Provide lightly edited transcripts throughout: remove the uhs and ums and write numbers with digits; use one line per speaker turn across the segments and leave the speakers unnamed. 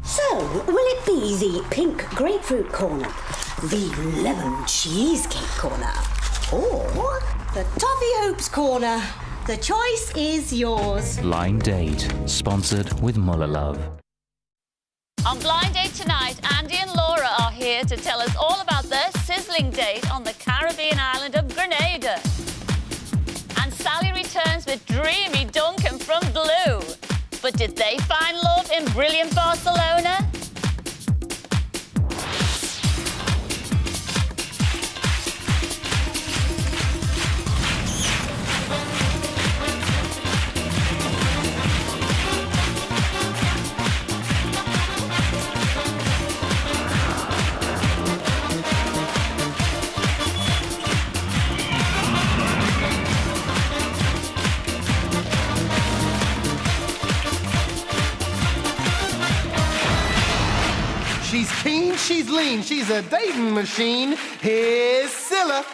So, will it be the pink grapefruit corner, the lemon cheesecake corner, or the toffee hoops corner? The choice is yours.
Blind Date, sponsored with Muller Love.
On Blind Date tonight, Andy and Laura are here to tell us all about their sizzling date on the Caribbean island of Grenada. And Sally returns with dreamy Duncan from Blue. But did they find love in brilliant Barcelona?
She's keen, she's lean, she's a dating machine. Here's Scylla.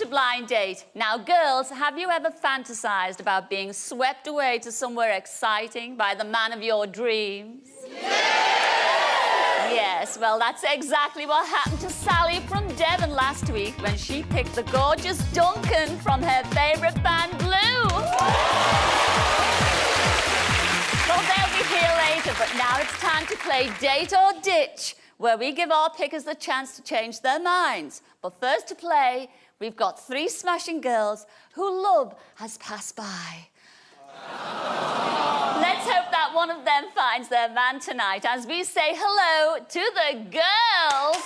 Blind Date. Now, girls, have you ever fantasized about being swept away to somewhere exciting by the man of your dreams? Yes, well, that's exactly what happened to Sally from Devon last week when she picked the gorgeous Duncan from her favourite band, Blue. Well, they'll be here later, but now it's time to play Date or Ditch, where we give our pickers the chance to change their minds. But first to play, we've got three smashing girls who love has passed by. Let's hope that one of them finds their man tonight as we say hello to the girls.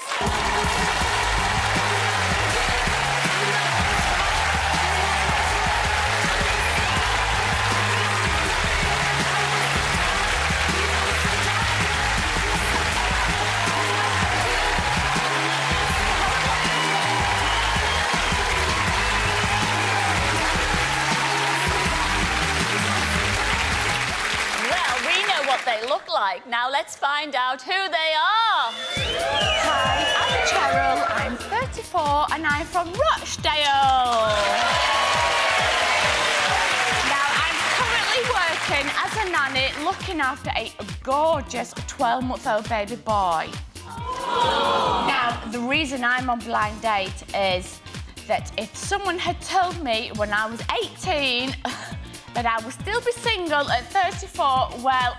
They look like. Now let's find out who they are.
Hi, I'm Cheryl, I'm 34 and I'm from Rochdale. Now I'm currently working as a nanny looking after a gorgeous 12-month-old baby boy. Now the reason I'm on Blind Date is that if someone had told me when I was 18 that I would still be single at 34, well,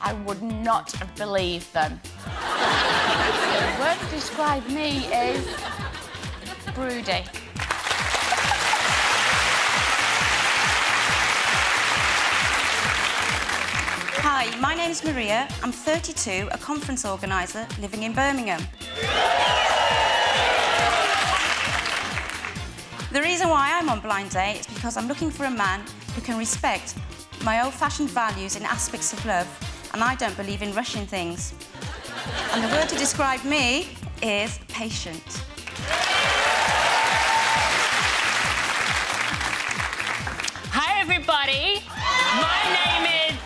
I would not have believed them. The word to describe me is broody.
Hi, my name's Maria. I'm 32, a conference organiser living in Birmingham. The reason why I'm on Blind Date is because I'm looking for a man who can respect my old-fashioned values and aspects of love, and I don't believe in rushing things. And the word to describe me is patient.
Hi, everybody. My name is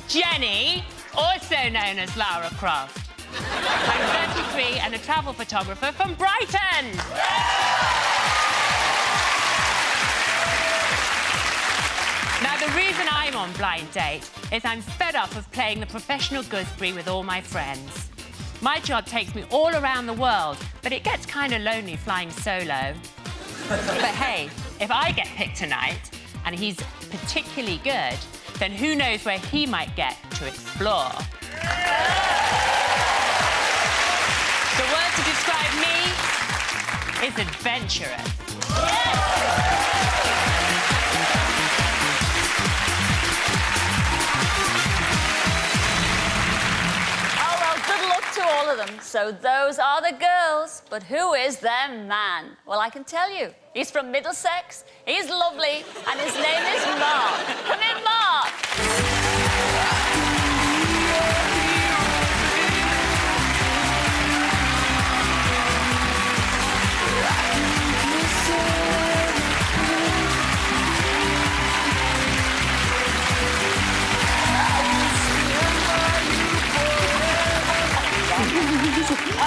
Jenny, also known as Lara Croft. I'm 33 and a travel photographer from Brighton. Now, the reason I'm on Blind Date is I'm fed up of playing the professional gooseberry with all my friends. My job takes me all around the world, but it gets kind of lonely flying solo. But hey, if I get picked tonight, and he's particularly good, then who knows where he might get to explore. The word to describe me is adventurous. Yes!
All of them. So those are the girls, but who is their man? Well, I can tell you. He's from Middlesex, he's lovely, and his name is Mark. Come in, Mark.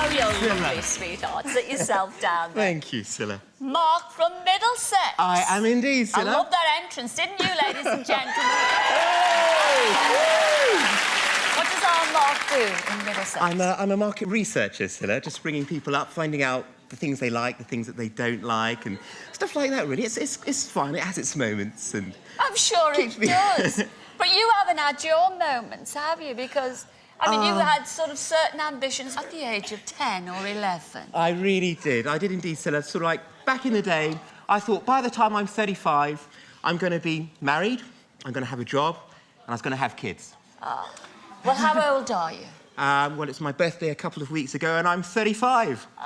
Oh, you're lovely, sweetheart. Sit yourself down there.
Thank you, Scylla.
Mark from Middlesex.
I am indeed, Scylla.
I love that entrance, didn't you, ladies and gentlemen? What does our Mark do in Middlesex?
I'm a market researcher, Scylla, just bringing people up, finding out the things they like, the things that they don't like, and stuff like that, really. It's fun. It has its moments, and...
I'm sure it does. But you haven't had your moments, have you? Because, I mean, you had sort of certain ambitions at the age of 10 or 11.
I really did. I did indeed, Scylla. Sort of like, back in the day, I thought by the time I'm 35, I'm going to be married, I'm going to have a job, and I was going to have kids.
Oh. Well, how old are you?
Well, it's my birthday a couple of weeks ago, and I'm 35.
Oh.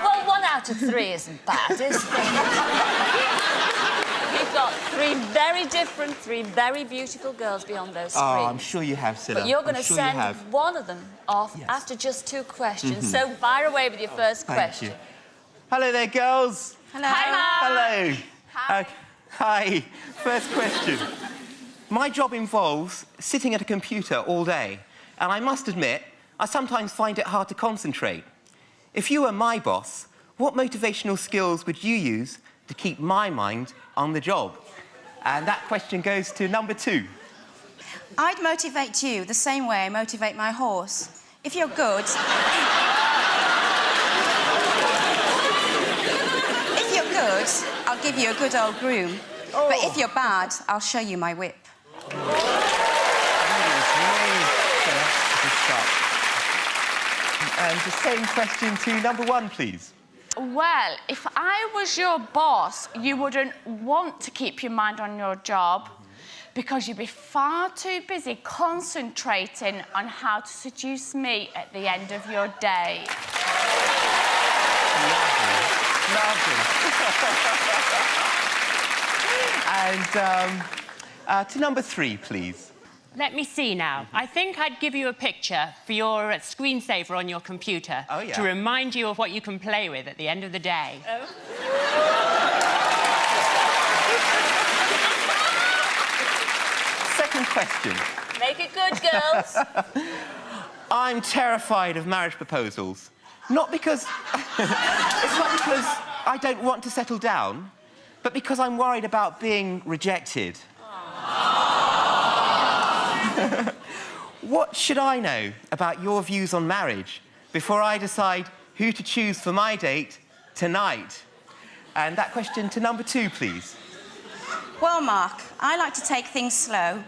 Well, 1 out of 3 isn't bad, is it? You've got 3 very different, 3 very beautiful girls beyond those screens.
Oh, I'm sure you have, Scylla.
But you're going to
sure
send one of them off after just 2 questions. So fire away with your first question.
You. Hello there, girls.
Hello.
Hi, Mark.
Hello. Hi. Hi. First question. My job involves sitting at a computer all day, and I must admit, I sometimes find it hard to concentrate. If you were my boss, what motivational skills would you use to keep my mind on the job? And that question goes to number 2.
I'd motivate you the same way I motivate my horse. If you're good... if you're good, I'll give you a good old groom. Oh. But if you're bad, I'll show you my whip.
And the same question to number 1, please.
Well, if I was your boss, you wouldn't want to keep your mind on your job because you'd be far too busy concentrating on how to seduce me at the end of your day.
Lovely. And to number 3, please.
Let me see now. I think I'd give you a picture for your screensaver on your computer to remind you of what you can play with at the end of the day.
Oh.
Second question.
Make it good, girls.
I'm terrified of marriage proposals. Not because... it's not because I don't want to settle down, but because I'm worried about being rejected. What should I know about your views on marriage before I decide who to choose for my date tonight? And that question to number 2, please.
Well, Mark, I like to take things slow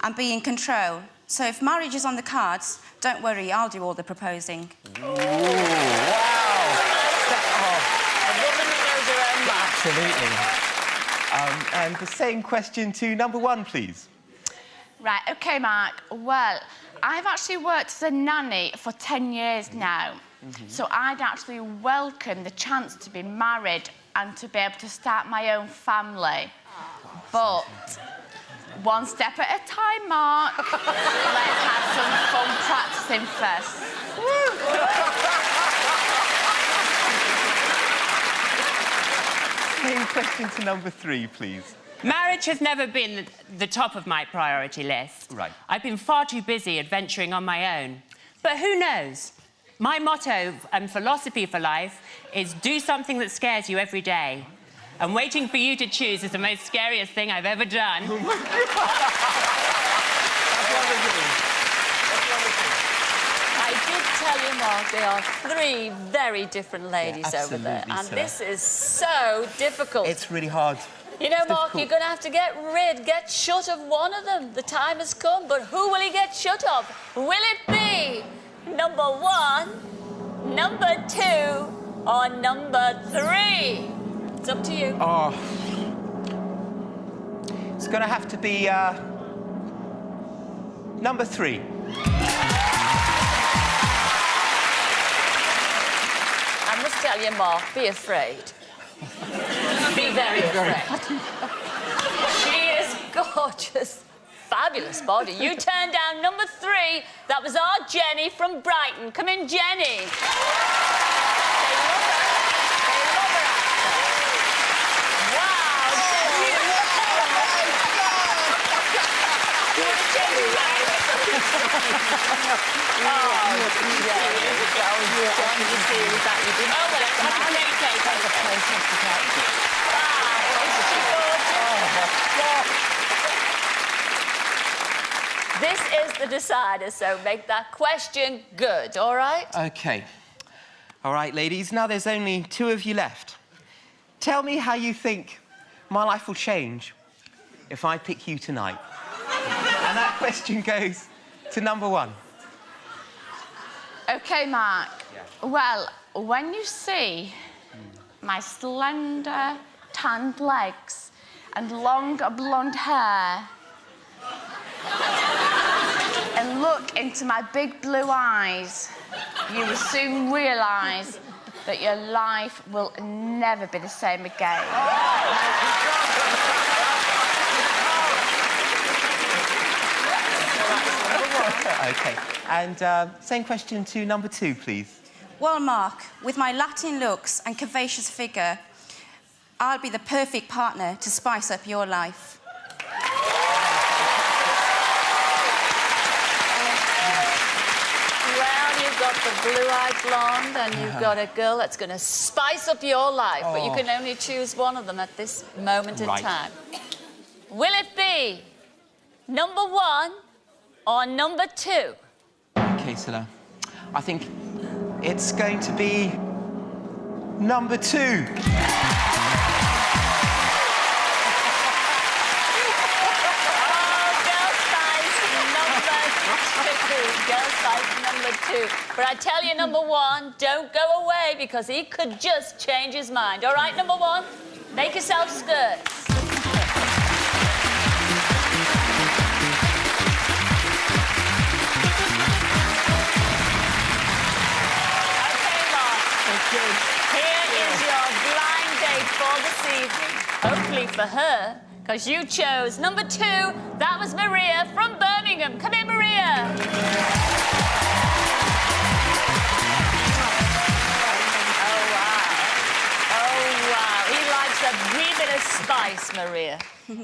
and be in control. So if marriage is on the cards, don't worry, I'll do all the proposing.
Ooh, wow!
A woman who knows her own mind.
Absolutely. And the same question to number 1, please.
Right, OK, Mark. Well, I've actually worked as a nanny for 10 years now. So I'd actually welcome the chance to be married and to be able to start my own family. But one step at a time, Mark. Let's have some fun practicing first.
Same question to number 3, please.
Marriage has never been the top of my priority list.
Right.
I've been far too busy adventuring on my own. But who knows? My motto and philosophy for life is do something that scares you every day. And waiting for you to choose is the most scariest thing I've ever done.
That's wonderful.
I did tell you, Mark, there are 3 very different ladies over there. And this is so difficult.
It's really hard.
You know, Mark, you're going to have to get shut of one of them. The time has come, but who will he get shut of? Will it be number 1, number 2, or number 3? It's up to you.
Oh. It's going to have to be, number 3.
I must tell you, Mark, be afraid. Be very afraid. She is gorgeous. Fabulous body. You turned down number 3. That was our Jenny from Brighton. Come in, Jenny. They love her. Wow, Jenny. You want to change your mind? This is the decider, so make that question good, all right?
OK. All right, ladies, now there's only 2 of you left. Tell me how you think my life will change if I pick you tonight. And that question goes to number 1.
OK, Mark. Yeah. Well, when you see my slender, tanned legs and long blonde hair and look into my big blue eyes, you will soon realise that your life will never be the same again.
OK. And same question to number 2, please.
Well, Mark, with my Latin looks and curvaceous figure, I'll be the perfect partner to spice up your life.
Well, you've got the blue-eyed blonde and you've got a girl that's going to spice up your life, but you can only choose one of them at this moment in time. Will it be number 1 or number 2?
OK, Scylla. I think it's going to be number 2.
Number 2. But I tell you, number 1, don't go away because he could just change his mind. All right, number 1, make yourself skirts. OK, Mark. Here is your blind date for this evening. Hopefully for her, because you chose number 2. That was Maria from Birmingham. Come in, Maria. A wee bit of spice, Maria.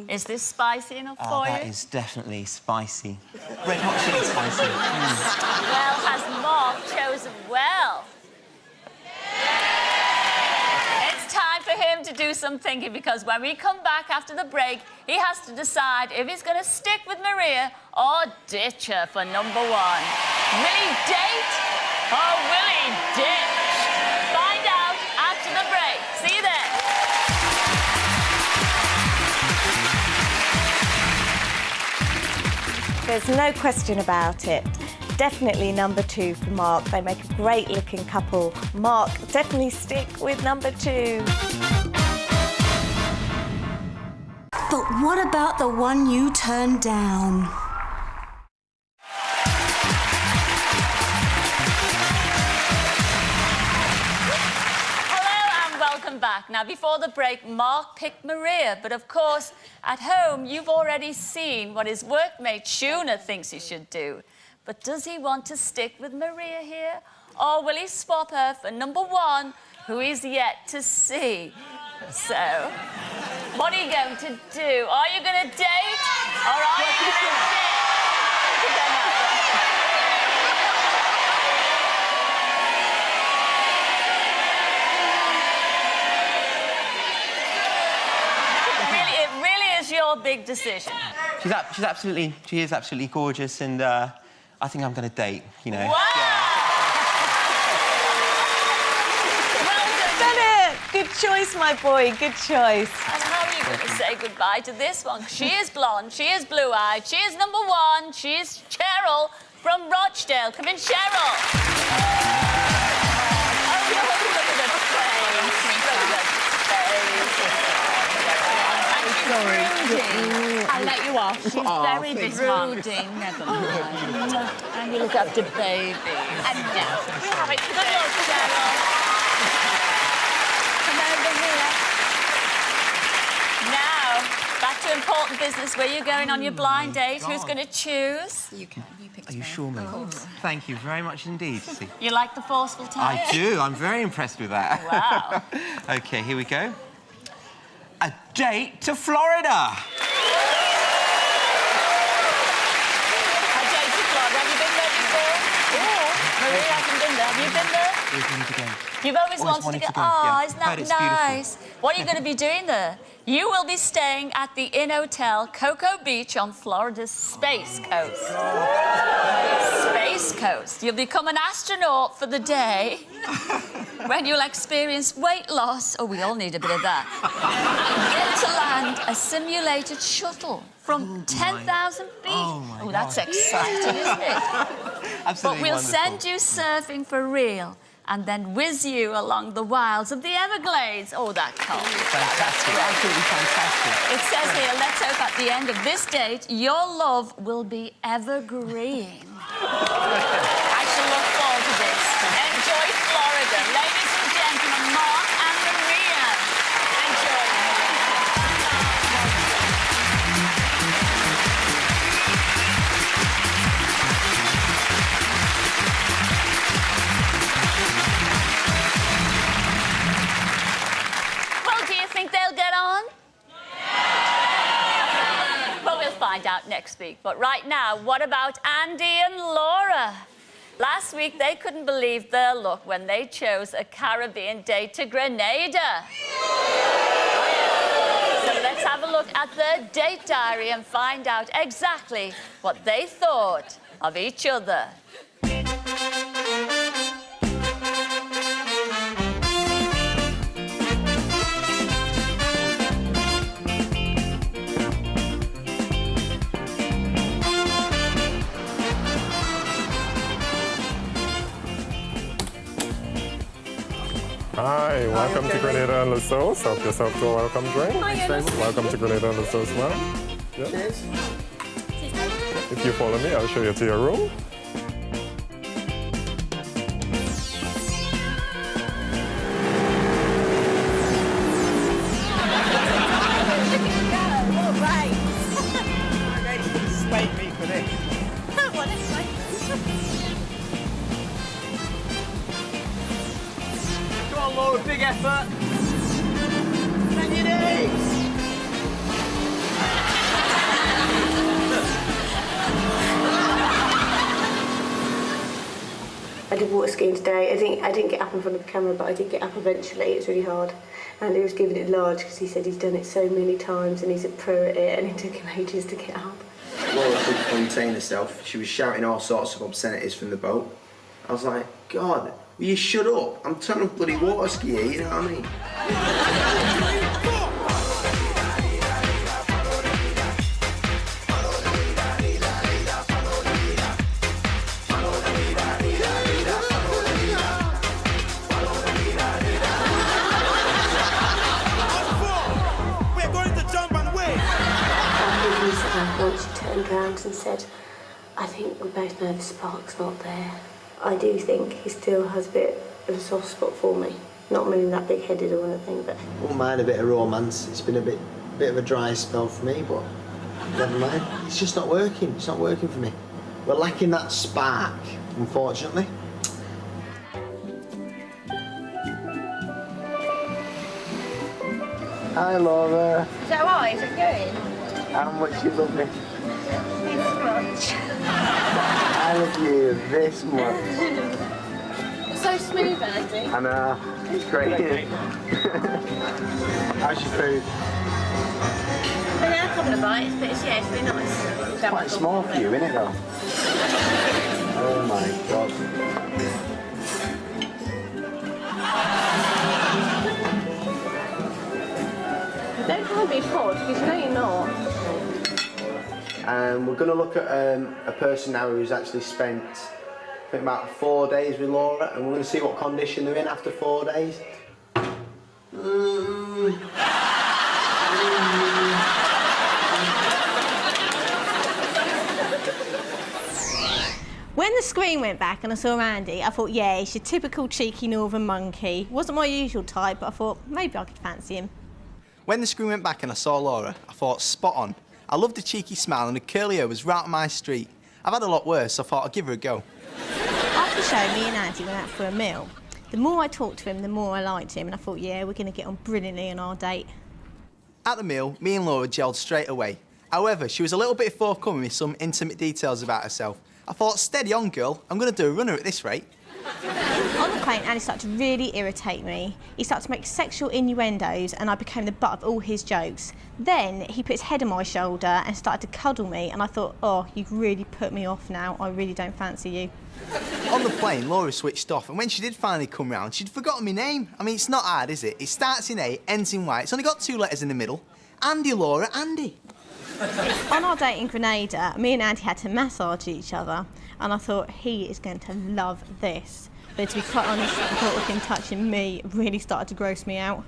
Is this spicy enough for you?
That is definitely spicy. Red hot chili spicy.
Well, has Mark chosen well? It's time for him to do some thinking because when we come back after the break, he has to decide if he's going to stick with Maria or ditch her for number 1. Will he date or will he ditch? Find out after the break. See you then.
There's no question about it. Definitely number 2 for Mark. They make a great-looking couple. Mark, definitely stick with number 2.
But what about the one you turned down?
Back. Now, before the break, Mark picked Maria, but of course, at home, you've already seen what his workmate Shuna thinks he should do. But does he want to stick with Maria here, or will he swap her for number 1, who he's yet to see? So, what are you going to do? Are you going to date, or are you going to ditch? Your big decision.
She is absolutely gorgeous, and I think I'm going to date, you know.
Wow!
Well done it! Good choice, my boy, good choice.
And how are you going to say goodbye to this one? She is blonde, she is blue-eyed, she is number 1, she is Cheryl from Rochdale. Come in, Cheryl. Oh, look at the face.
Sorry. I'll let you off. She's very
brooding. Never mind. And you look after baby.
And now we have it.
Good luck, Cheryl. Come over here. Now, back to important business. Where you going on your blind date? Who's going to choose?
You can. You pick.
Are you sure, mate? Thank you very much indeed.
You like the forceful type?
I do. I'm very impressed with that.
Wow.
OK, here we go. A date to Florida.
A date to You've always wanted to go. Oh,
Yeah.
isn't that
Heard it's beautiful.
nice? What are you going to be doing there? You will be staying at the Inn Hotel Cocoa Beach on Florida's Space Coast. Space Coast. You'll become an astronaut for the day when you'll experience weight loss. Oh, we all need a bit of that. Get to land a simulated shuttle from 10,000 feet. Oh, that's exciting, isn't it?
Absolutely
But we'll
wonderful.
send you surfing for real and then whiz you along the wilds of the Everglades. Oh, that can't be
Fantastic, absolutely fantastic.
It says here, let's hope at the end of this date, your love will be evergreen. I shall look forward to this. Enjoy Florida. Ladies and gentlemen, Mark and Maria. Enjoy. Well, do you think they'll get on? Well, we'll find out next week. But right now, what about Andy and Laura? Last week, they couldn't believe their luck when they chose a Caribbean date to Grenada. So let's have a look at their date diary and find out exactly what they thought of each other.
Hi, welcome to Grenada and La Sauce. Help yourself to a welcome drink. Welcome to Grenada and La Sauce, ma'am. Yeah.
Cheers.
If you follow me, I'll show you to your room.
Slate me for this. Come on, Laura, big effort. Send your knees.
I did water skiing today. I didn't get up in front of the camera, but I did get up eventually. It's really hard. And he was giving it large because he said he's done it so many times and he's a pro at it, and it took him ages to get up.
Laura couldn't contain herself. She was shouting all sorts of obscenities from the boat. I was like, God, will you shut up? I'm turning a bloody water skier, you know what I mean?
Once she turned around and said, I think we both know the spark's not there. I do think he still has a bit of a soft spot for me. Not meaning that big-headed or anything, but...
I wouldn't mind a bit of romance. It's been a bit of a dry spell for me, but never mind. It's just not working. It's not working for me. We're lacking that spark, unfortunately. Hi, Laura.
Is that right? Is it going?
How much you love me?
This much.
I love you this much.
So smooth, Andy.
I know. It's great. How's your food?
I've had a couple of bites, but it's really nice.
It's quite small for you, isn't it, though? Oh, my God.
Don't call me pod, because you know you're not.
We're going to look at a person now who's actually spent, I think, about 4 days with Laura, and we're going to see what condition they're in after 4 days.
When the screen went back and I saw Andy, I thought, yeah, he's your typical cheeky northern monkey. Wasn't my usual type, but I thought maybe I could fancy him.
When the screen went back and I saw Laura, I thought, spot on. I loved the cheeky smile and the curly hair was right up my street. I've had a lot worse, so I thought I'd give her a go.
After the show, me and Andy went out for a meal. The more I talked to him, the more I liked him, and I thought, yeah, we're going to get on brilliantly on our date.
At the meal, me and Laura gelled straight away. However, she was a little bit forthcoming with some intimate details about herself. I thought, steady on, girl. I'm going to do a runner at this rate.
On the plane, Andy started to really irritate me. He started to make sexual innuendos and I became the butt of all his jokes. Then he put his head on my shoulder and started to cuddle me and I thought, oh, you've really put me off now. I really don't fancy you.
On the plane, Laura switched off, and when she did finally come round, she'd forgotten my name. I mean, it's not hard, is it? It starts in A, ends in Y. It's only got 2 letters in the middle. Andy, Laura, Andy.
On our date in Grenada, me and Andy had to massage each other, and I thought he is going to love this. But to be quite honest, the thought of him touching me really started to gross me out.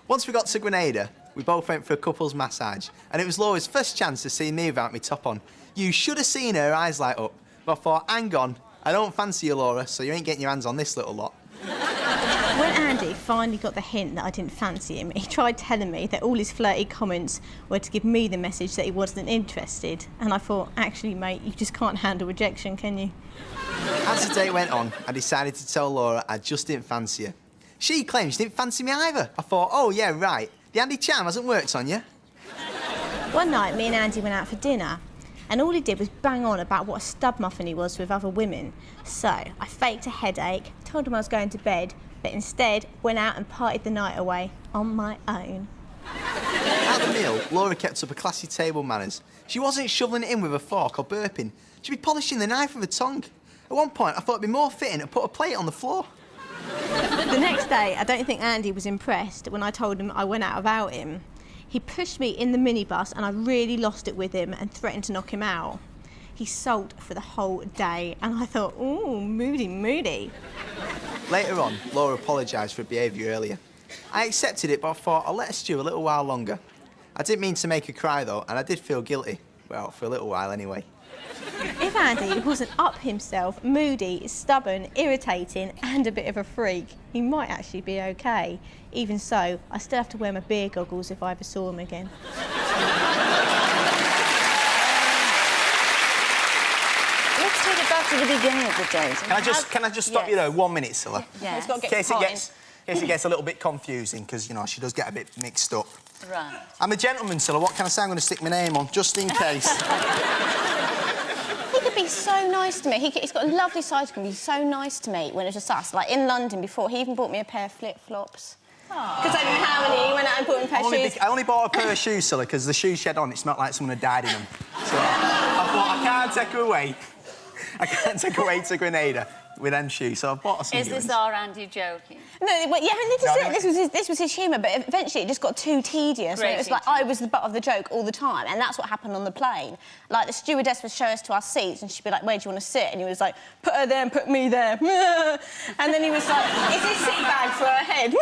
Once we got to Grenada, we both went for a couple's massage, and it was Laura's first chance to see me without my top on. You should have seen her eyes light up. But I thought, hang on, I don't fancy you, Laura, so you ain't getting your hands on this little lot.
When Andy finally got the hint that I didn't fancy him, he tried telling me that all his flirty comments were to give me the message that he wasn't interested. And I thought, actually, mate, you just can't handle rejection, can you?
As the date went on, I decided to tell Laura I just didn't fancy her. She claimed she didn't fancy me either. I thought, oh, yeah, right. The Andy charm hasn't worked on you.
One night, me and Andy went out for dinner. And all he did was bang on about what a stub muffin he was with other women. So I faked a headache, told him I was going to bed, but instead went out and partied the night away on my own.
At the meal, Laura kept up a classy table manners. She wasn't shoveling it in with a fork or burping. She'd be polishing the knife with her tongue. At one point, I thought it'd be more fitting to put a plate on the floor.
The next day, I don't think Andy was impressed when I told him I went out without him. He pushed me in the minibus and I really lost it with him and threatened to knock him out. He sulked for the whole day and I thought, ooh, moody, moody.
Later on, Laura apologised for her behaviour earlier. I accepted it, but I thought I'll let her stew a little while longer. I didn't mean to make her cry, though, and I did feel guilty. Well, for a little while, anyway.
If Andy wasn't up himself, moody, stubborn, irritating and a bit of a freak, he might actually be OK. Even so, I still have to wear my beer goggles if I ever saw him again.
Let's take it back to the beginning of the date.
Can I just stop you there 1 minute, Scylla?
Yeah.
It's got to
In case it gets a little bit confusing, because, you know, she does get a bit mixed up.
Right.
I'm a gentleman, Scylla. What can I say? I'm going to stick my name on, just in case.
He could be so nice to me. He's got a lovely side to him. He's so nice to me when it's just us. Like, in London before, he even bought me a pair of flip-flops. Because I didn't have any. He went out and bought me a pair of shoes.
I only bought a pair of shoes, Scylla, because the shoes she had on, it smelled like someone had died in them. So I thought, I can't take her away. I can't take her away to Grenada with them shoes, so I bought her some
Is this our Andy joking?
No, well, yeah, this was his humour, but eventually it just got too tedious. And it was like I was the butt of the joke all the time, and that's what happened on the plane. Like, the stewardess would show us to our seats, and she'd be like, where do you want to sit? And he was like, put her there and put me there. And then he was like, is this seat bag for her head?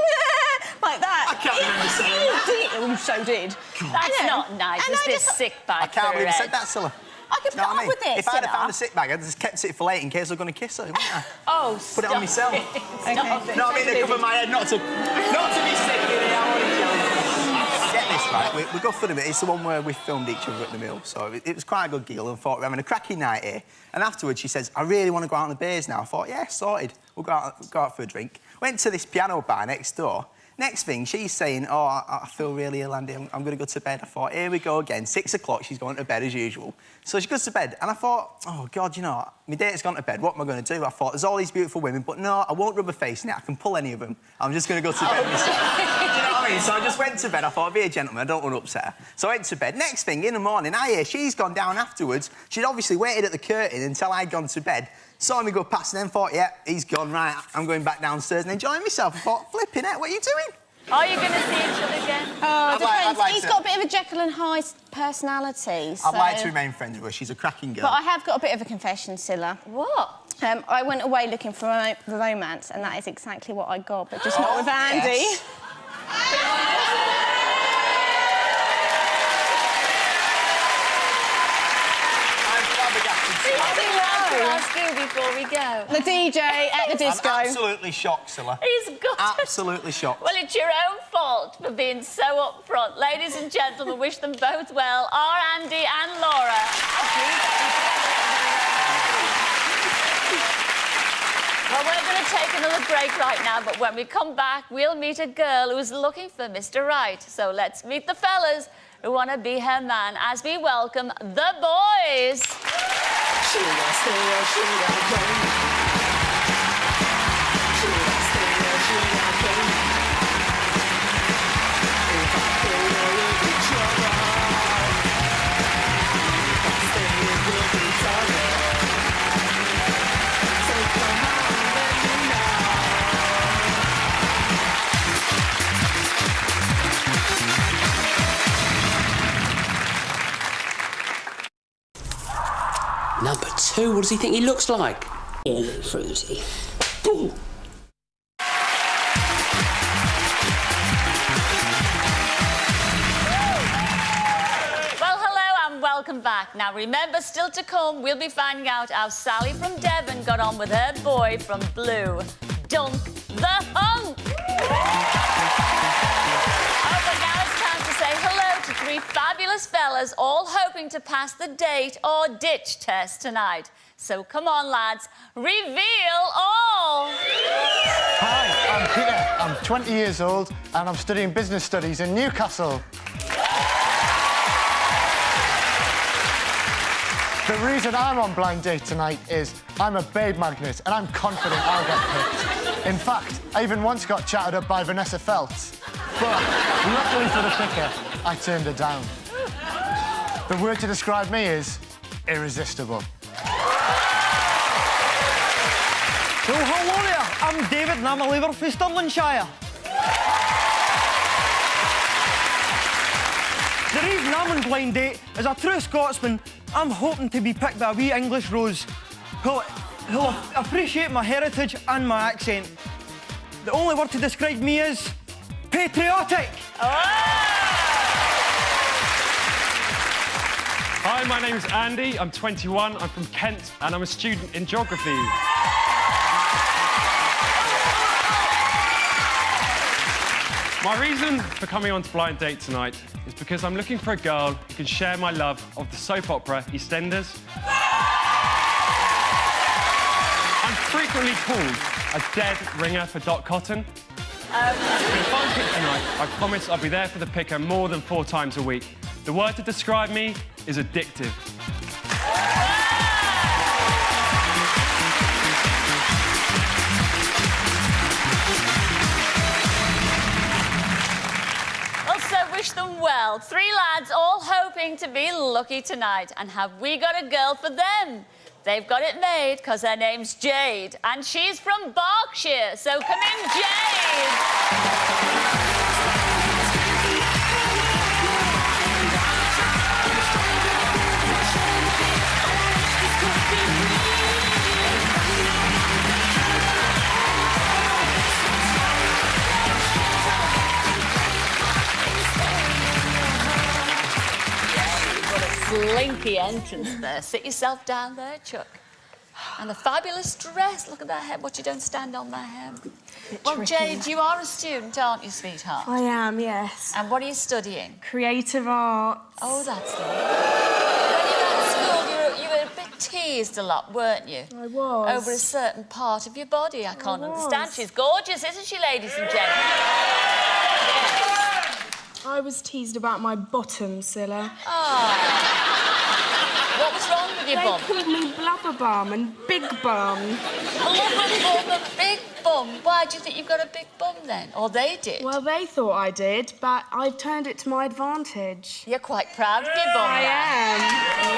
Like that.
I can't remember saying that.
Oh, so did.
That's not nice. It's this sick bag.
I can't believe I said that, Scylla.
I could put up with it,
If I'd have found a sick bag, I'd just kept it for late in case I was going to kiss her, wouldn't I?
Oh,
put it on myself.
Stop it.
No, I mean, to cover my head, not to be sick in it. Get this right, we go for the bit. It's the one where we filmed each other at the mill, so it was quite a good giggle, and thought we're having a cracking night here. And afterwards, she says, I really want to go out on the beers now. I thought, yeah, sorted. We'll go out for a drink. Went to this piano bar next door. Next thing, she's saying, oh, I feel really ill, Andy, I'm going to go to bed. I thought, here we go again, 6 o'clock, she's going to bed as usual. So she goes to bed, and I thought, oh, God, you know, my date's gone to bed, what am I going to do? I thought, there's all these beautiful women, but no, I won't rub a face in it, I can pull any of them. I'm just going to go to bed myself. Do you know what I mean? So I just went to bed, I thought, I'd be a gentleman, I don't want to upset her. So I went to bed. Next thing, in the morning, I hear she's gone down afterwards. She'd obviously waited at the curtain until I'd gone to bed. Saw me go past and then thought, yeah, he's gone, right, I'm going back downstairs and enjoying myself. I thought, flipping it, what are you doing?
Are you going to see each other again?
Oh, it depends. He's got a bit of a Jekyll and Hyde personality, so...
I'd like to remain friends with her. She's a cracking girl.
But I have got a bit of a confession, Scylla.
What?
I went away looking for romance, and that is exactly what I got, but just not with Andy.
Yes.
Ask you before we go.
The DJ at the disco.
I'm absolutely shocked, Scylla.
He's got
Absolutely shocked.
Well, it's your own fault for being so upfront. Ladies and gentlemen, wish them both well. Our Andy and Laura. Well, we're going to take another break right now, but when we come back, we'll meet a girl who's looking for Mr. Right. So let's meet the fellas who want to be her man as we welcome the boys.
Number 2, what does he think he looks like?
Really fruity.
Ooh.
Welcome back. Now, remember, still to come, we'll be finding out how Sally from Devon got on with her boy from Blue. Dunk the hunk! Oh, but now it's time to say hello to 3 fabulous fellas, all hoping to pass the date or ditch test tonight. So come on, lads, reveal all!
Hi, I'm Peter. I'm 20 years old and I'm studying business studies in Newcastle. The reason I'm on blind date tonight is I'm a babe magnet and I'm confident I'll get picked. In fact, I even once got chatted up by Vanessa Feltz. But luckily for the picker, I turned her down. The word to describe me is irresistible.
So, hello there, I'm David and I'm a labourer from Stirlingshire. The reason I'm on blind date is a true Scotsman. I'm hoping to be picked by a wee English rose who'll appreciate my heritage and my accent. The only word to describe me is patriotic.
Hi, my name's Andy. I'm 21. I'm from Kent and I'm a student in geography. My reason for coming on to Blind Date tonight is because I'm looking for a girl who can share my love of the soap opera EastEnders. I'm frequently called a dead ringer for Dot Cotton. If I'm picked tonight, I promise I'll be there for the picker more than 4 times a week. The word to describe me is addictive.
Wish them well. 3 lads all hoping to be lucky tonight. And have we got a girl for them? They've got it made because her name's Jade and she's from Berkshire. So come in, Jade. Slinky entrance there. Sit yourself down there, Chuck. And a fabulous dress. Look at that hair. What, you don't stand on that hair? Well, Jade, you are a student, aren't you, sweetheart?
I am, yes.
And what are you studying?
Creative arts.
Oh, that's lovely. When you were at school, you were a bit teased a lot, weren't you?
I was.
Over a certain part of your body. I can't understand. She's gorgeous, isn't she, ladies and gentlemen?
I was teased about my bottom, Scylla.
Oh. What was wrong with your bum?
They called me blubber bum and big bum.
Blubber bum and big bum? Why do you think you've got a big bum then? Or they did?
Well, they thought I did, but I've turned it to my advantage.
You're quite proud of your bum.
I am.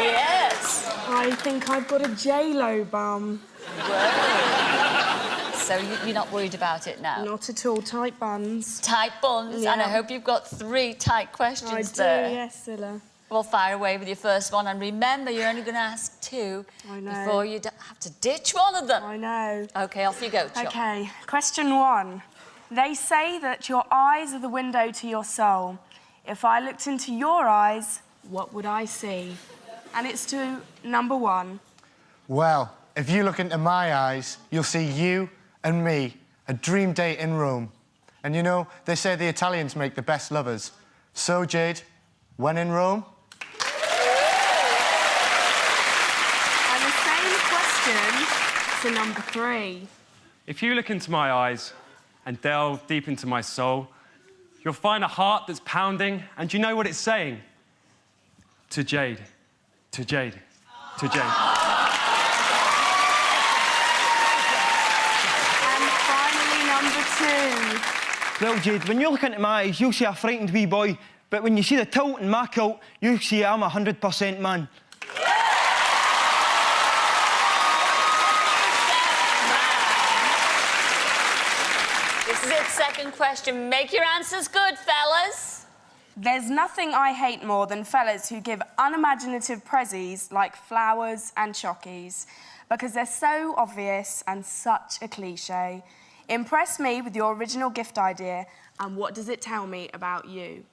Yes.
I think I've got a J-Lo bum.
Whoa. So you're not worried about it now?
Not at all. Tight buns.
Tight buns?
Yeah.
And I hope you've got 3 tight questions there.
I do, yes, Scylla.
Well, fire away with your first one. And remember, you're only going to ask 2 before you have to ditch one of them.
I know.
OK, off you go, Chuck.
OK, question 1. They say that your eyes are the window to your soul. If I looked into your eyes, what would I see? And it's to number 1.
Well, if you look into my eyes, you'll see you and me, a dream date in Rome. And you know, they say the Italians make the best lovers. So, Jade, when in Rome?
And the same question to number 3.
If you look into my eyes and delve deep into my soul, you'll find a heart that's pounding, and you know what it's saying? To Jade, to Jade, to Jade.
Well, Jade, when you look into my eyes, you'll see a frightened wee boy, but when you see the tilt in my kilt, you'll see I'm 100% man.
This is it, second question. Make your answers good, fellas.
There's nothing I hate more than fellas who give unimaginative prezzies like flowers and chockies because they're so obvious and such a cliche. Impress me with your original gift idea and what does it tell me about you?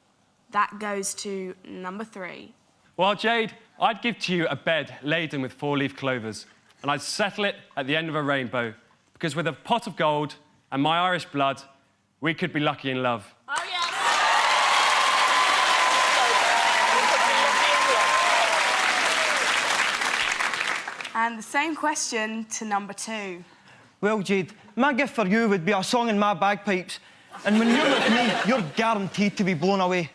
That goes to number 3.
Well, Jade, I'd give to you a bed laden with 4-leaf clovers and I'd settle it at the end of a rainbow because with a pot of gold and my Irish blood, we could be lucky in love.
Oh, yes.
And the same question to number 2.
Well, Jade, my gift for you would be a song in my bagpipes. And when you're with me, you're guaranteed to be blown away.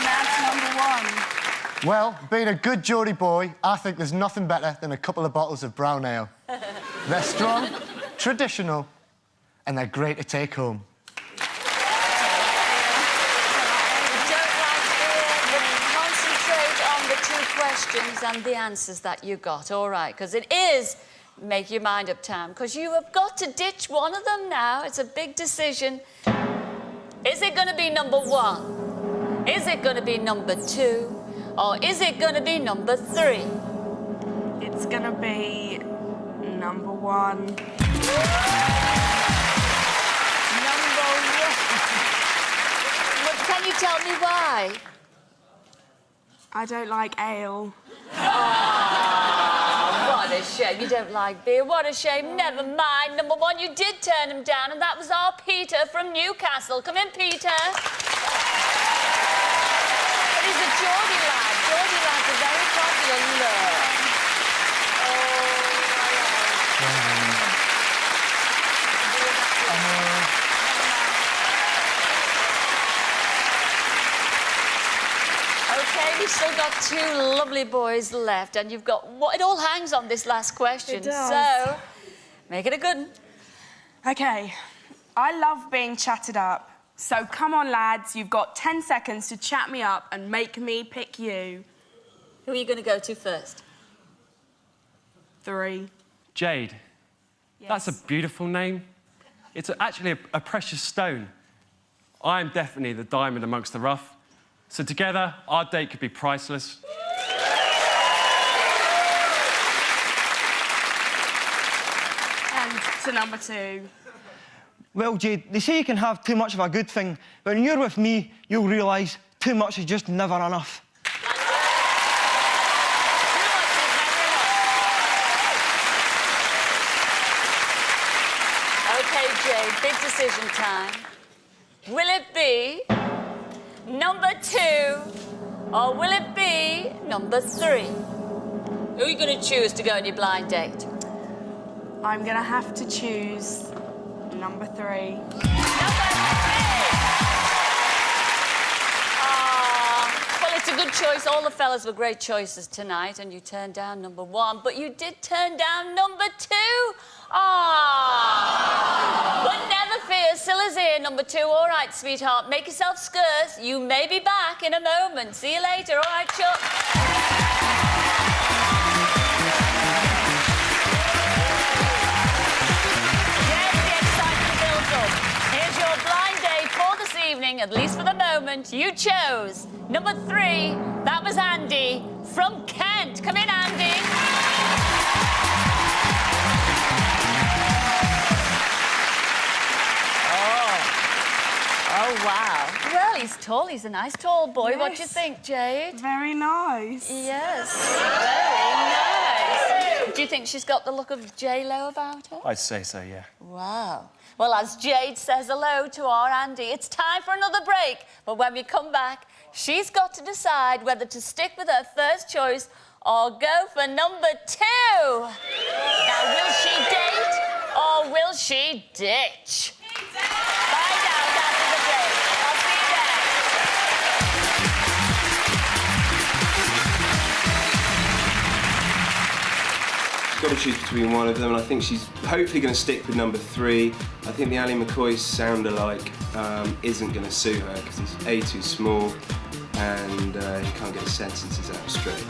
That's number 1.
Well, being a good Geordie boy, I think there's nothing better than a couple of bottles of brown ale. They're strong, traditional, and they're great to take home.
Questions and the answers that you got, all right, because it is make your mind up time, because you have got to ditch one of them now. It's a big decision. Is it going to be number 1? Is it going to be number 2? Or is it going to be number 3?
It's going to be number 1.
Number 1. But can you tell me why?
I don't like ale.
Oh, what a shame. You don't like beer. What a shame. Never mind. Number 1, you did turn him down, and that was our Peter from Newcastle. Come in, Peter. But he's a Geordie lad. Geordie lads are very popular. Look. OK, we've still got 2 lovely boys left, and you've got... What, it all hangs on this last question.
It does.
So, make it a good one.
OK, I love being chatted up. So come on, lads, you've got 10 seconds to chat me up and make me pick you.
Who are you going to go to first?
3.
Jade.
Yes.
That's a beautiful name. It's actually a precious stone. I am definitely the diamond amongst the rough. So together, our date could be priceless.
And to number 2.
Well, Jade, they say you can have too much of a good thing, but when you're with me, you'll realise too much is just never enough.
OK, Jade, big decision time. Will it be number 2, or will it be number 3? Who are you going to choose to go on your blind date?
I'm going to have to choose number 3.
Well, it's a good choice. All the fellas were great choices tonight, and you turned down number 1, but you did turn down number 2. But never fear, Scylla's here, number 2. All right, sweetheart, make yourself scarce. You may be back in a moment. See you later. All right, Chuck. Yes, the excitement builds up. Here's your blind date for this evening, at least for the moment. You chose number 3. That was Andy from Kent. Come in, Andy. Oh, wow. Well, he's tall. He's a nice tall boy. Yes. What do you think, Jade?
Very nice.
Yes, very nice. Do you think she's got the look of J-Lo about her?
I'd say so, yeah.
Wow. Well, as Jade says hello to our Andy, it's time for another break. But when we come back, she's got to decide whether to stick with her first choice or go for number 2. Now, will she date or will she ditch? Find out after the break. I'll see you there.
Got to choose between one of them, and I think she's hopefully going to stick with number 3. I think the Ali McCoy sound-alike isn't going to suit her because he's A, too small, and he can't get his sentences out straight.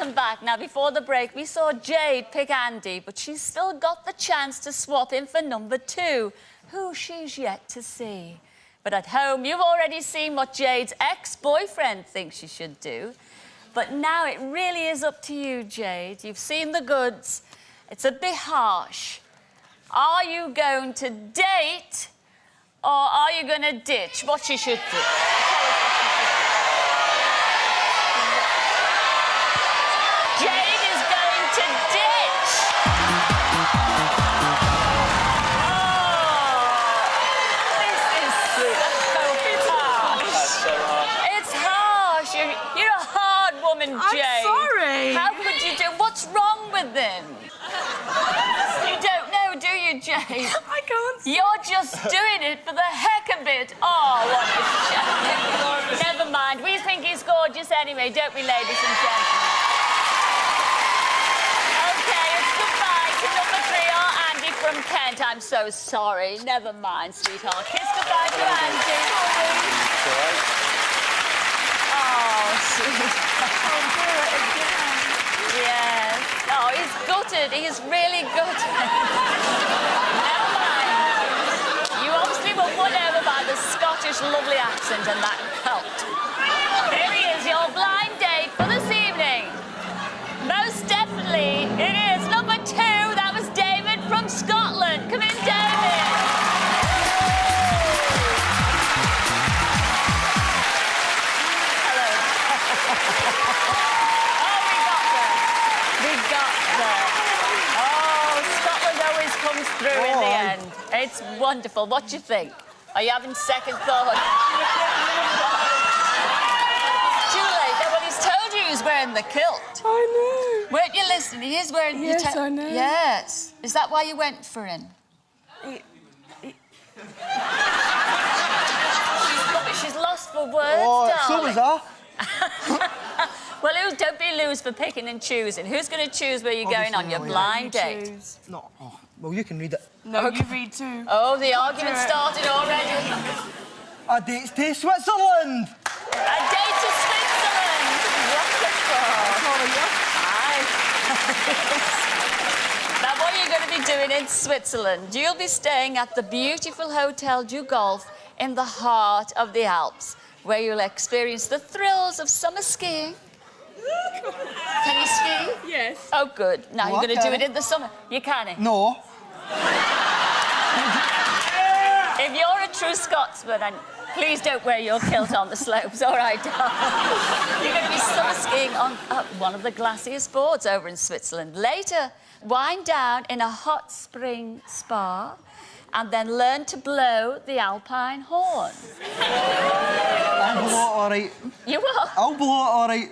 welcome back. Now, before the break, we saw Jade pick Andy, but she's still got the chance to swap him for number 2, who she's yet to see. But at home, you've already seen what Jade's ex-boyfriend thinks she should do. But now it really is up to you, Jade. You've seen the goods. It's a bit harsh. Are you going to date or are you going to ditch? What she should do. Jade is going to ditch. This is so harsh. It's harsh. You're a hard woman, Jade.
I'm sorry.
How could you do? What's wrong with him? You don't know, do you, Jade?
I can't.
You're just doing it for the heck of it. Oh, what a shame. Never mind. We think he's gorgeous anyway, don't we, ladies and gentlemen? OK, it's goodbye to number 3, our Andy from Kent. I'm so sorry. Never mind, sweetheart. Kiss goodbye to Andy. Oh, sweetheart. I'll do it again. Yes. Oh, he's gutted. He's really gutted. Never mind. You obviously were won over by the Scottish lovely accent, and that helped. Here he is, your blind date for this evening. Most definitely, it is number 2. That was David from Scotland. Come in, David. Hello. We got there. Oh, Scotland always comes through in the end. It's wonderful. What do you think? Are you having second thought? Too late. No, well, he's told you he's wearing the kilt.
I know.
Weren't you listening? He is wearing...
Yes, I know.
Yes. Is that why you went for him? She's lost for words, darling.
So was I.
Well, don't be loose for picking and choosing. Who's going to choose where you're going on your blind date?
No. Oh, well, you can read it.
No, you read too.
Oh, the argument started already.
A date to Switzerland.
A date to Switzerland. Wonderful. Now, what are you going to be doing in Switzerland? You'll be staying at the beautiful Hotel du Golf in the heart of the Alps, where you'll experience the thrills of summer skiing. Can you ski?
Yes.
Oh, good. Now,
Well,
you're going to do
okay.
it in the summer. You can?
No.
If you're a true Scotsman, and please don't wear your kilt on the slopes, all right, darling? You're going to be summer skiing on one of the glassiest boards over in Switzerland. Later, wind down in a hot spring spa and then learn to blow the alpine horn.
I'll blow it all right.
You will?
I'll blow it all right.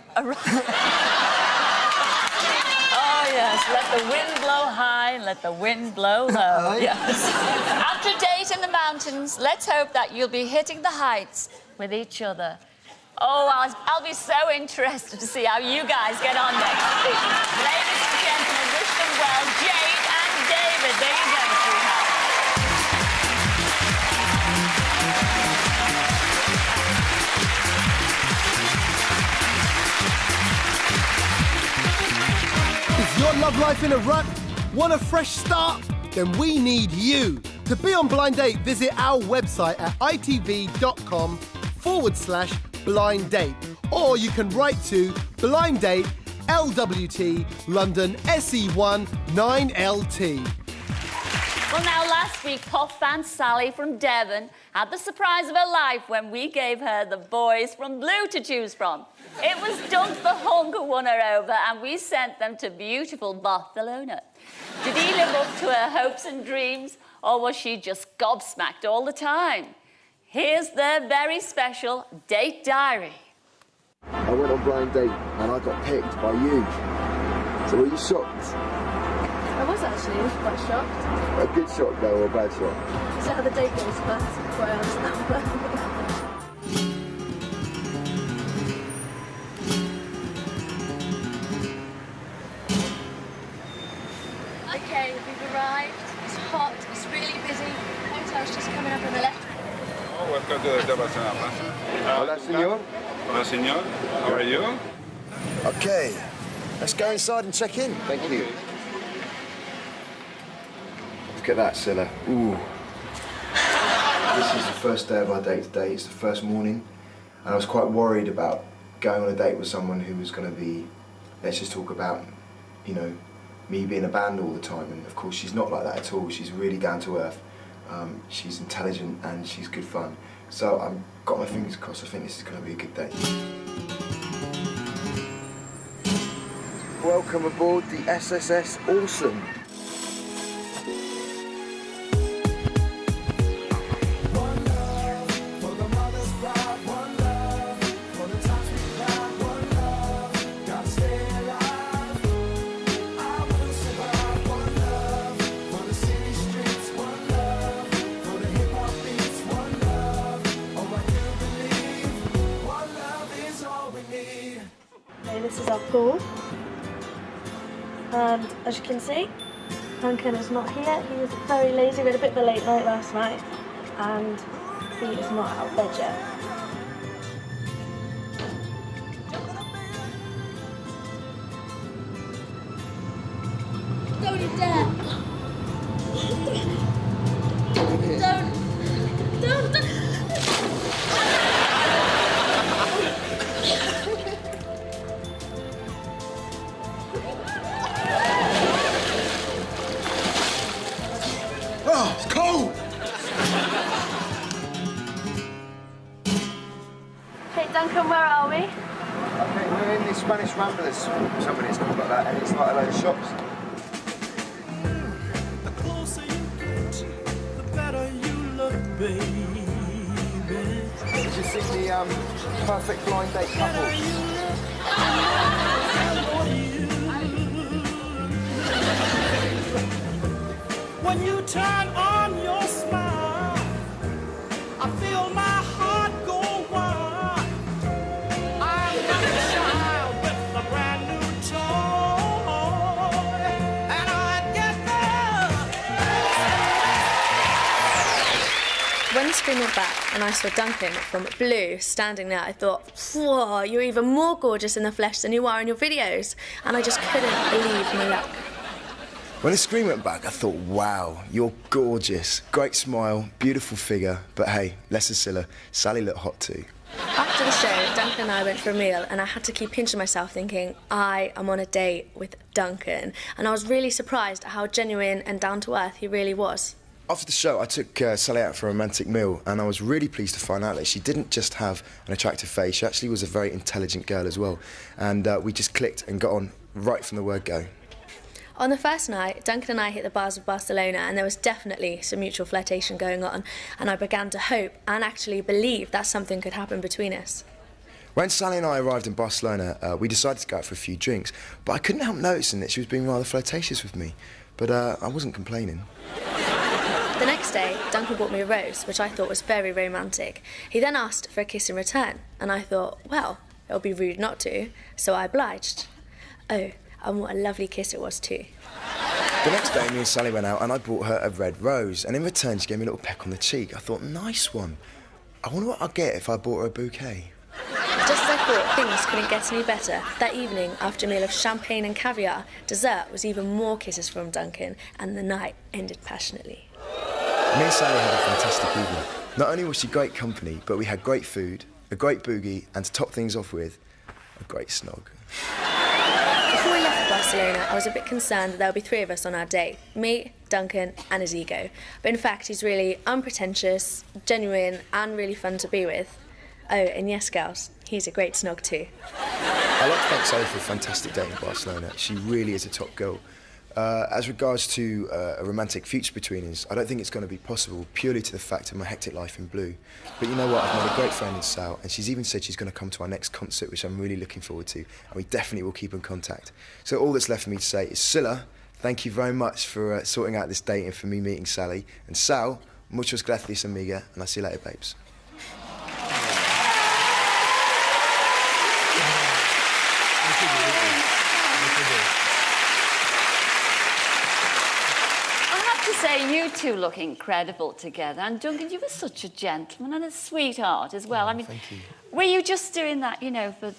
Oh, yes, let the wind blow high and let the wind blow low. Yes. After a date in the mountains, let's hope that you'll be hitting the heights with each other. Oh, I'll be so interested to see how you guys get on next week. Ladies and gentlemen, wish them well, Jade and David. There you go, sweetheart.
Is your love life in a rut? Want a fresh start? Then we need you. To be on Blind Date, visit our website at itv.com/blind date. Or you can write to Blind Date, LWT, London, SE1 9LT.
Well, now, last week, pop fan Sally from Devon had the surprise of her life when we gave her the boys from Blue to choose from. It was Doug the Hunk who won her over, and we sent them to beautiful Barcelona. Did he live up to her hopes and dreams, or was she just gobsmacked all the time? Here's their very special date diary.
I went on Blind Date and I got picked by you. So were you shocked?
I was actually quite shocked.
A good shock though, or a bad shock?
So how the date goes first before I answer that one.
OK, we've arrived. It's hot, it's really busy. Hotel's just coming up on the left.
Oh, welcome to the Barcelona.
Hola, senor.
Hola, senor. How are you?
Okay,
Let's go inside and check in.
Thank you. Look at that, Scylla. Ooh. This is the first day of our date today. It's the first morning, and I was quite worried about going on a date with someone who was going to be, let's just talk about, you know, me being a band all the time. And of course, she's not like that at all. She's really down to earth. She's intelligent and she's good fun. So I've got my fingers crossed. I think this is going to be a good day. Welcome aboard the SSS Awesome.
This is our pool, and as you can see, Duncan is not here. He is very lazy. We had a bit of a late night last night, and he is not out of bed yet.
Don't you dare! Don't!
Oh, it's cold!
Hey Duncan, where are we?
I think we're in the Spanish Ramblers, somebody's called like that, and it's like a load of shops.
The closer you get, the better you look, baby.
Did you see the perfect blind date couple?
When you turn on your smile, I feel my heart go wild. I'm like a child with a brand new toy, and I get the...
When the screen went back and I saw Duncan from Blue standing there, I thought, whoa, you're even more gorgeous in the flesh than you are in your videos. And I just couldn't believe my luck.
When the screen went back, I thought, wow, you're gorgeous. Great smile, beautiful figure, but hey, less than Scylla, Sally looked hot too.
After the show, Duncan and I went for a meal, and I had to keep pinching myself thinking, I am on a date with Duncan. And I was really surprised at how genuine and down-to-earth he really was.
After the show, I took Sally out for a romantic meal, and I was really pleased to find out that she didn't just have an attractive face, she actually was a very intelligent girl as well. And we just clicked and got on right from the word go.
On the first night, Duncan and I hit the bars of Barcelona, and there was definitely some mutual flirtation going on, and I began to hope and actually believe that something could happen between us.
When Sally and I arrived in Barcelona, we decided to go out for a few drinks, but I couldn't help noticing that she was being rather flirtatious with me. But I wasn't complaining.
The next day, Duncan bought me a rose, which I thought was very romantic. He then asked for a kiss in return, and I thought, well, it would be rude not to, so I obliged. Oh, and what a lovely kiss it was too.
The next day, me and Sally went out and I bought her a red rose, and in return she gave me a little peck on the cheek. I thought, nice one. I wonder what I'd get if I bought her a bouquet.
Just as I thought things couldn't get any better, that evening, after a meal of champagne and caviar, dessert was even more kisses from Duncan, and the night ended passionately.
Me and Sally had a fantastic evening. Not only was she great company, but we had great food, a great boogie, and to top things off with, a great snog.
Before we left Barcelona, I was a bit concerned that there would be three of us on our date. Me, Duncan, and his ego. But in fact, he's really unpretentious, genuine, and really fun to be with. Oh, and yes, girls, he's a great snog too.
I'd like to thank Sally for a fantastic day in Barcelona. She really is a top girl. As regards to a romantic future between us, I don't think it's going to be possible purely to the fact of my hectic life in Blue. But you know what, I've made a great friend in Sal, and she's even said she's going to come to our next concert, which I'm really looking forward to, and we definitely will keep in contact. So all that's left for me to say is, Scylla, thank you very much for sorting out this date and for me meeting Sally. And Sal, muchas gracias, amiga, and I'll see you later, babes.
have to say, you two look incredible together. And Duncan, you were such a gentleman and a sweetheart as well. I mean,
thank you.
Were you just doing that, for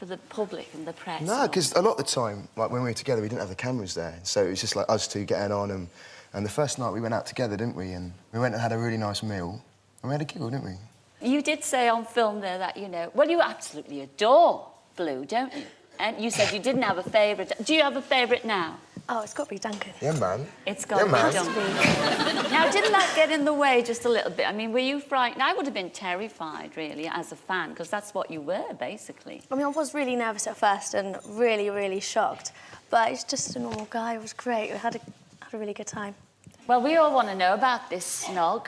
the public and the press?
No, because a lot of the time, like when we were together, we didn't have the cameras there, so it was just like us two getting on. And the first night we went out together, didn't we? And we went and had a really nice meal, and we had a giggle, didn't we?
You did say on film there that well, you absolutely adore Blue, don't you? And you said you didn't have a favourite. Do you have a favourite now?
Oh, it's got to be Duncan.
Yeah, man.
It's got to be Duncan. Now, didn't that get in the way just a little bit? I mean, were you frightened? I would have been terrified, really, as a fan, because that's what you were, basically.
I mean, I was really nervous at first and really, really shocked. But he's just a normal guy. It was great. We had a really good time.
Well, we all want to know about this snog.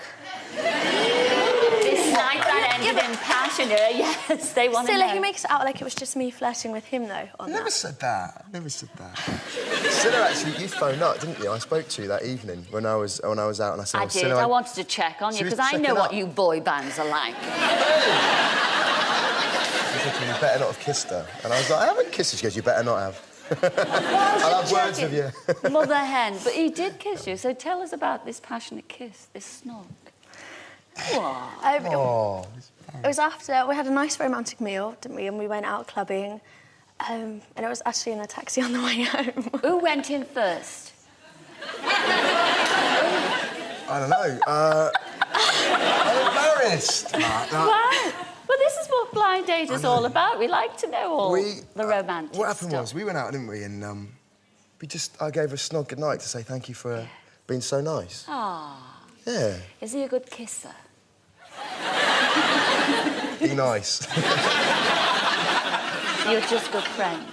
This night that ended in passion. Yes, they want to know.
He makes it out like it was just me flirting with him, though.
I never said that. I never said that. Scylla, actually, you phoned up, didn't you? I spoke to you that evening when I was out, and I said,
I did. I wanted to check on you because I know what you boy bands are like.
She said to me, you better not have kissed her. And I was like, I haven't kissed her. She goes, you better not have. I'll have words with you.
Mother hen. But he did kiss you, so tell us about this passionate kiss, this snog.
It was after we had a nice romantic meal, didn't we? And we went out clubbing, and it was actually in a taxi on the way home.
Who went in first?
I don't know. I'm embarrassed.
Why? Well, this is what Blind Date is all about. We like to know all the romantic
What happened
stuff.
was, we went out, didn't we? And I gave her a snog goodnight to say thank you for being so nice.
Ah.
Yeah.
Is he a good kisser?
Be nice.
You're just good friends.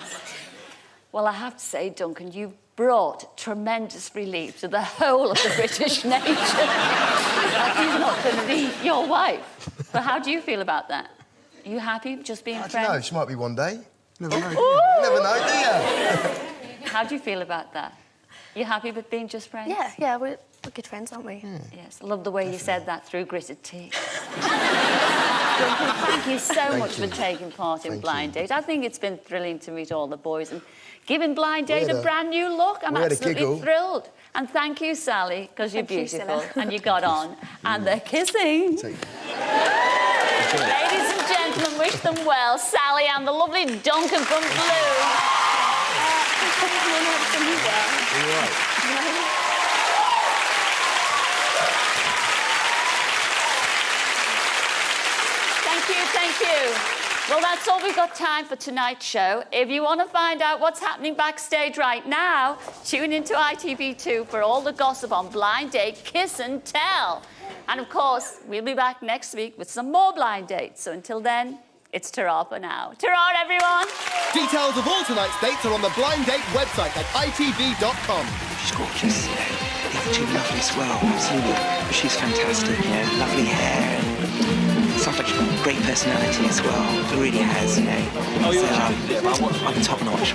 Well, I have to say, Duncan, you've brought tremendous relief to the whole of the British nation. Like he's not going to be your wife. But how do you feel about that? Are you happy just being friends?
I don't know, she might be one day. You never know. You never know, do you?
How do you feel about that? You happy with being just friends?
Yeah, we're good friends, aren't we?
Yes, I love the way you said that through gritted teeth. Duncan, thank you so much for taking part in Blind Date. I think it's been thrilling to meet all the boys and giving Blind Date a brand new look. I'm absolutely thrilled. And thank you, Sally, because you're beautiful and you got on. And they're kissing. Ladies and gentlemen, wish them well. Sally and the lovely Duncan from Blue. Thank you. Well, that's all we've got time for tonight's show. If you want to find out what's happening backstage right now, tune into ITV2 for all the gossip on Blind Date, Kiss and Tell. And, of course, we'll be back next week with some more Blind Dates. So until then, it's ta-ra for now. Ta-ra, everyone!
Details of all tonight's dates are on the Blind Date website at itv.com.
She's gorgeous, The other two lovely as well, absolutely. She's fantastic, lovely hair. Sounds like she's got a great personality as well. It really has,
Oh, you're
I'm top notch.